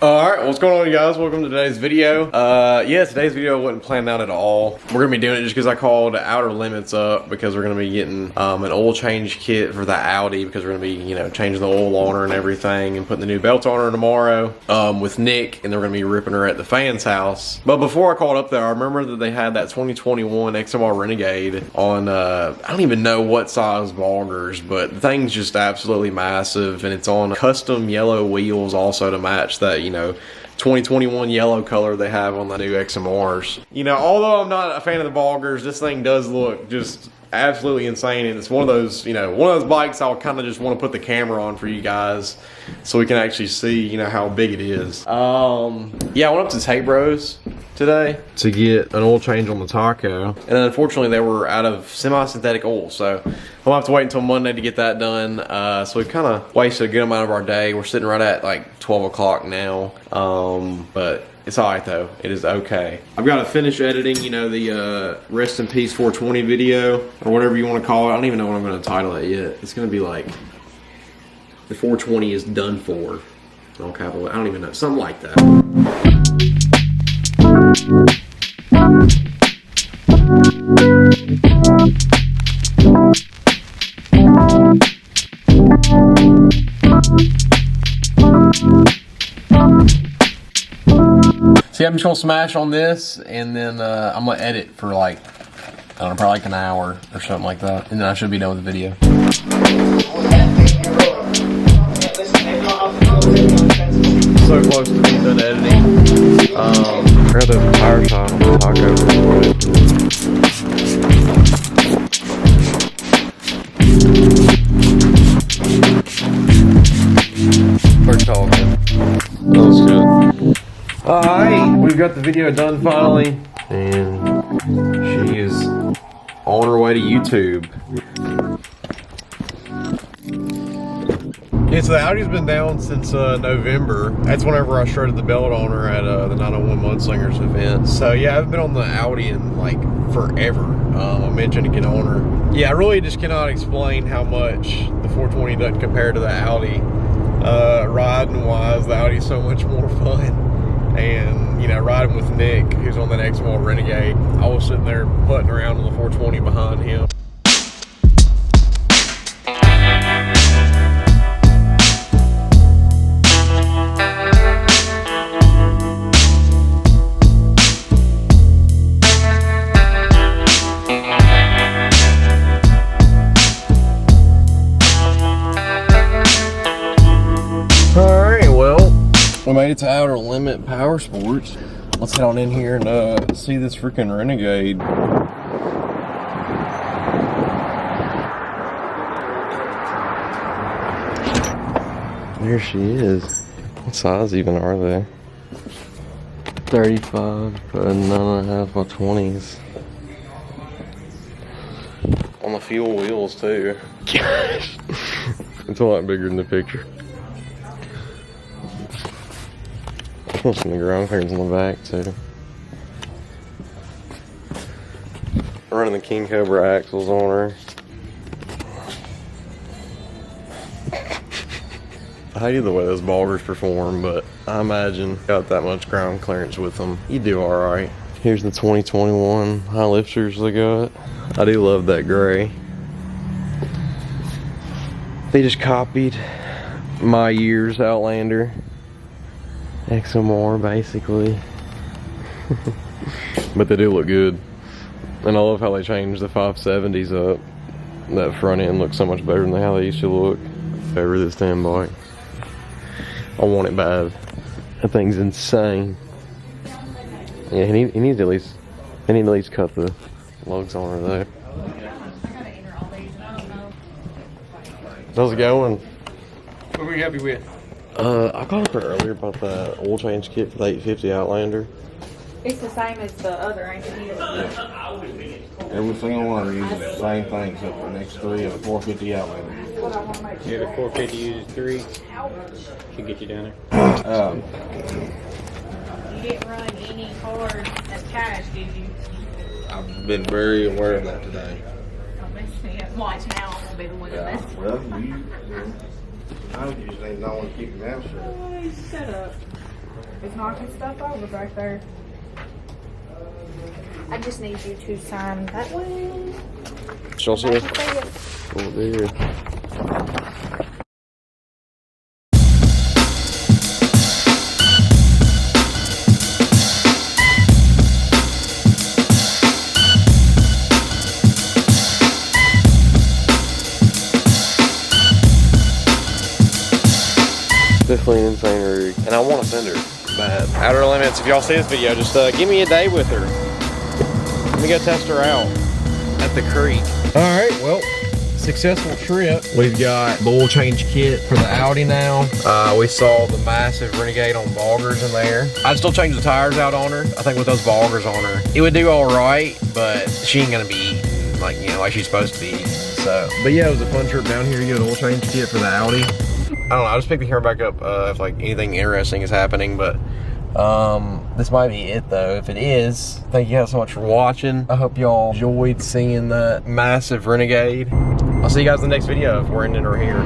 Alright, what's going on, you guys? Welcome to today's video. Yeah, today's video wasn't planned out at all. We're gonna be doing it just because I called Outer Limits up because we're gonna be getting an oil change kit for the Audi because we're gonna be, you know, changing the oil on her and everything and putting the new belt on her tomorrow with Nick, and they're gonna be ripping her at the fan's house. But before I called up there, I remember that they had that 2021 XMR Renegade on, I don't even know what size Boggers, but the thing's just absolutely massive, and it's on custom yellow wheels also to match that, you know, 2021 yellow color they have on the new XMRs. You know, although I'm not a fan of the Boggers, this thing does look just absolutely insane, and it's one of those, you know, one of those bikes I'll kind of just want to put the camera on for you guys so we can actually see, you know, how big it is. Yeah, I went up to Tape Bros today to get an oil change on the Taco, and unfortunately they were out of semi-synthetic oil, so I'll have to wait until Monday to get that done. So we've kind of wasted a good amount of our day. We're sitting right at like 12 o'clock now, but it's all right though. It is okay. I've got to finish editing, you know, the Rest in Peace 420 video, or whatever you want to call it. I don't even know what I'm going to title it yet. It's going to be like, the 420 is done for. All capital, I don't even know. Something like that. See, I'm just gonna smash on this, and then I'm gonna edit for like, I don't know, probably like an hour or something like that, and then I should be done with the video. So close to being done editing. Grab the tire shot on the Taco real quick. We're talking. That was good. Alright, we've got the video done finally, and she is on her way to YouTube. Yeah, so the Audi's been down since November. That's whenever I shredded the belt on her at the 901 Mudslingers event. So yeah, I've been on the Audi in like forever. I mentioned to get on her. Yeah, I really just cannot explain how much the 420 doesn't compare to the Audi. Riding wise, the Audi's so much more fun. And, you know, riding with Nick, who's on that XMR Renegade, I was sitting there putting around on the 420 behind him. We made it to Outer Limit Power Sports. Let's head on in here and see this freaking Renegade. There she is. What size even are they? 35 by 9.5 by 20s. On the fuel wheels too. Gosh. It's a lot bigger than the picture. Some of the ground clearance in the back too. Running the King Cobra axles on her. I hate the way those Boggers perform, but I imagine got that much ground clearance with them, you do alright. Here's the 2021 high lifters they got. I do love that gray. They just copied my year's Outlander XMR basically. But they do look good, and I love how they changed the 570s up. That front end looks so much better than how they used to look. Over this damn bike, I want it bad. That thing's insane. Yeah, he needs at least, they need to at least cut the lugs on her there. How's it going? What were you happy with? I called her earlier about the oil change kit for the 850 Outlander. It's the same as the other, ain't it? Every single one uses the same thing except for the next three of the 450 Outlander. Yeah, the 450 uses 3. Should get you down there. You didn't run any hard as cash, did you? I've been very aware of that today. Watch now, I'm gonna be the one that messes. Well, I just ain't know when to keep your mouth shut. Oh, shut up. is knocking stuff over back there. I just need you to sign that one. She'll see it. Oh dear. Definitely an insane rig, and I want to send her bad. Outer Limits, if y'all see this video, just give me a day with her. Let me go test her out at the creek. All right, well, successful trip. We've got the oil change kit for the Audi now. We saw the massive Renegade On Boggers in there. I'd still change the tires out on her. I think with those Boggers on her, it would do all right, but she ain't gonna be eating like, you know, like she's supposed to be eating. So, but yeah, it was a fun trip down here to get an oil change kit for the Audi. I don't know, I just picked the camera back up if like anything interesting is happening, but this might be it though. If it is, thank you guys so much for watching. I hope y'all enjoyed seeing that massive Renegade. I'll see you guys in the next video if we're ending her here.